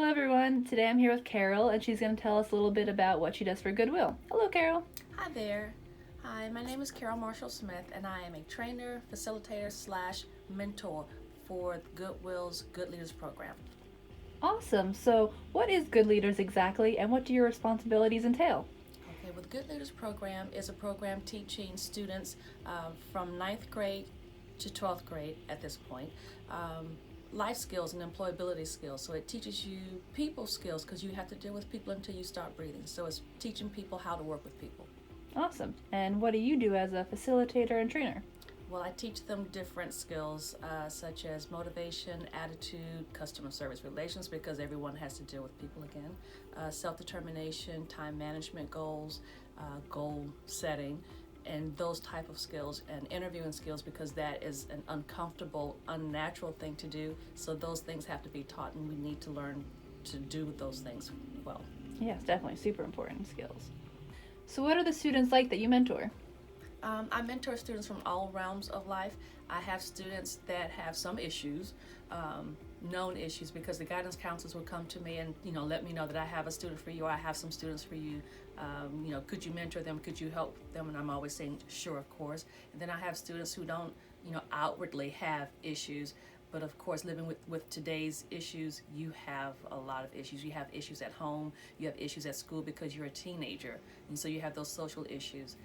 Hello everyone, today I'm here with Carol and she's going to tell us a little bit about what she does for Goodwill. Hello Carol. Hi there. Hi, my name is Carol Marshall Smith, and I am a trainer, facilitator, slash mentor for Goodwill's GoodLeaders program. Awesome, so what is GoodLeaders exactly and what do your responsibilities entail? Okay, with GoodLeaders program is a program teaching students from ninth grade to 12th grade at this point. Life skills and employability skills. So it teaches you people skills because you have to deal with people until you start breathing. So it's teaching people how to work with people. Awesome, and what do you do as a facilitator and trainer? Well, I teach them different skills such as motivation, attitude, customer service relations, because everyone has to deal with people again, self-determination, time management goals, goal setting, and those type of skills, and interviewing skills, because that is an uncomfortable, unnatural thing to do. So those things have to be taught, and we need to learn to do those things well. Yes, definitely super important skills. So what are the students like that you mentor? I mentor students from all realms of life. I have students that have some issues, known issues, because the guidance counselors will come to me and let me know that I have a student for you, or I have some students for you. Could you mentor them? Could you help them? And I'm always saying, sure, of course. And then I have students who don't, outwardly have issues. But of course, living with today's issues, you have a lot of issues. You have issues at home, you have issues at school because you're a teenager, and so you have those social issues.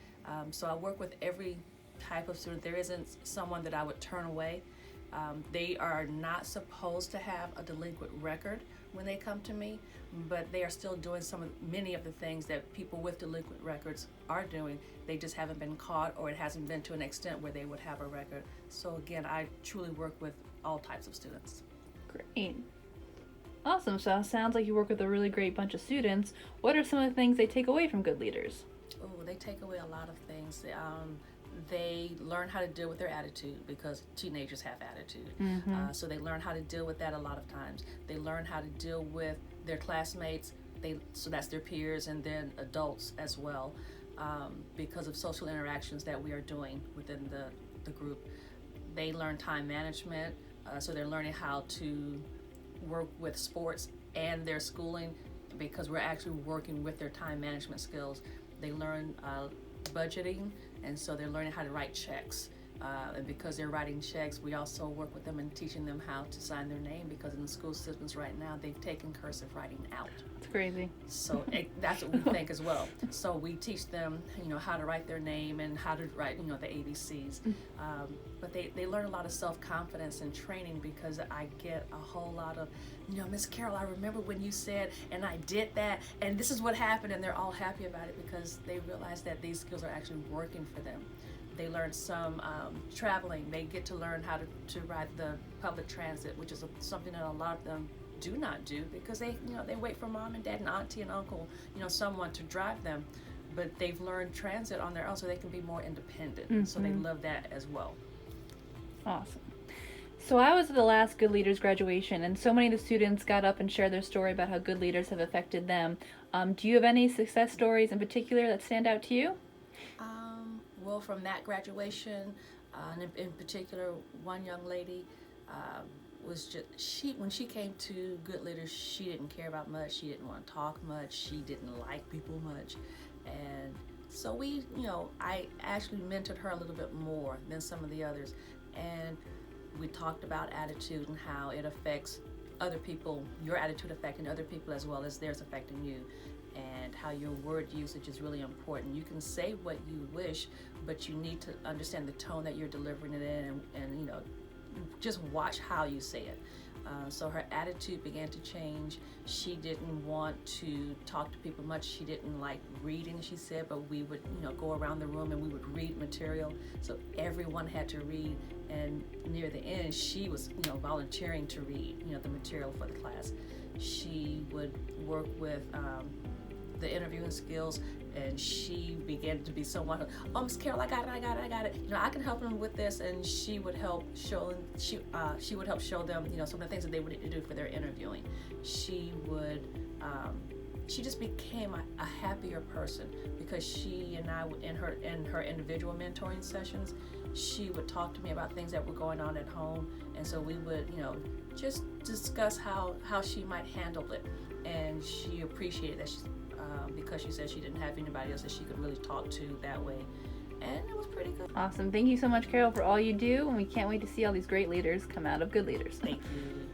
So I work with every type of student. There isn't someone that I would turn away. They are not supposed to have a delinquent record when they come to me, but they are still doing many of the things that people with delinquent records are doing. They just haven't been caught, or it hasn't been to an extent where they would have a record. So again, I truly work with all types of students. Great. Awesome, so it sounds like you work with a really great bunch of students. What are some of the things they take away from GoodLeaders? Oh, they take away a lot of things. They learn how to deal with their attitude, because teenagers have attitude. So they learn how to deal with that a lot of times. They learn how to deal with their classmates, so that's their peers, and then adults as well, because of social interactions that we are doing within the group. They learn time management, so they're learning how to work with sports and their schooling, because we're actually working with their time management skills. They learn budgeting, and so they're learning how to write checks. And because they're writing checks, we also work with them and teaching them how to sign their name, because in the school systems right now, they've taken cursive writing out. It's crazy. So that's what we think as well. So we teach them, how to write their name and how to write, the ABCs. But they learn a lot of self-confidence and training, because I get a whole lot of, Miss Carol, I remember when you said, and I did that, and this is what happened, and they're all happy about it because they realize that these skills are actually working for them. They learn some traveling. They get to learn how to ride the public transit, which is something that a lot of them do not do, because they wait for mom and dad and auntie and uncle, someone to drive them. But they've learned transit on their own, so they can be more independent. So they love that as well. Awesome. So I was at the last GoodLeaders graduation, and so many of the students got up and shared their story about how GoodLeaders have affected them. Do you have any success stories in particular that stand out to you? Well, from that graduation, and in particular, one young lady was just, when she came to GoodLeaders, she didn't care about much. She didn't want to talk much. She didn't like people much. And so I actually mentored her a little bit more than some of the others. And we talked about attitude and how it affects other people, your attitude affecting other people as well as theirs affecting you, and how your word usage is really important. You can say what you wish, but you need to understand the tone that you're delivering it in, and just watch how you say it. So her attitude began to change. She didn't want to talk to people much. She didn't like reading, she said, but we would go around the room and we would read material. So everyone had to read, and near the end she was volunteering to read the material for the class. She would work with the interviewing skills, and she began to be someone, oh, Miss Carol, I got it. I can help them with this, and she would help show them, some of the things that they would need to do for their interviewing. She just became a happier person, because she and I, in her individual mentoring sessions, she would talk to me about things that were going on at home, and so we would, just discuss how she might handle it. And she appreciated that because she said she didn't have anybody else that she could really talk to that way. And it was pretty good. Awesome. Thank you so much, Carol, for all you do, and we can't wait to see all these great leaders come out of Good Leaders. Thank you.